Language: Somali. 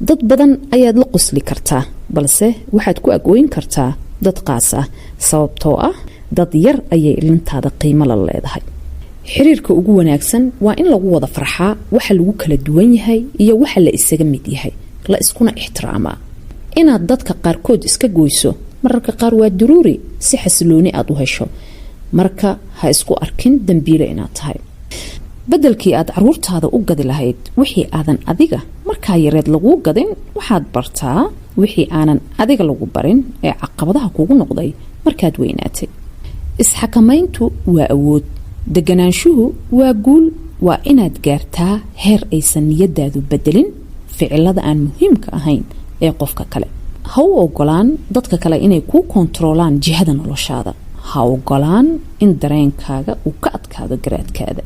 dad badan ayaad la qosli kartaa balse waxaad ku agooyin kartaa dad qaas ah sababtoo ah dad yar ayay ilintaada qiimo la leedahay xiriirka ugu wanaagsan waa in lagu wada farxaa waxa lagu kala duwan yahay iyo waxa la isaga mid yahay la iskuna ixtiraamaa inaad dadka qaarkood iska goyso mararka qaar waa daruuri si xasilooni aad u hesho marka ha isku arkin dambiile inaad tahay bedelkii aad caruurtaada u gadi lahayd wixii aadan adiga markaa yareed lagu gadin waxaad bartaa wixii aanan adiga lagu barin ee caqabadaha kugu noqday markaad weynaatay isxakamayntu waa awood deganaanshuhu waa guul waa inaad gaartaa heer aysan niyadaadu bedelin ficilada aan muhiimka ahayn ee qofka kale ha u ogolaan dadka kale inay ku kontroolaan jihada noloshaada ha ogolaan in dareenkaaga uu ka adkaado garaadkaada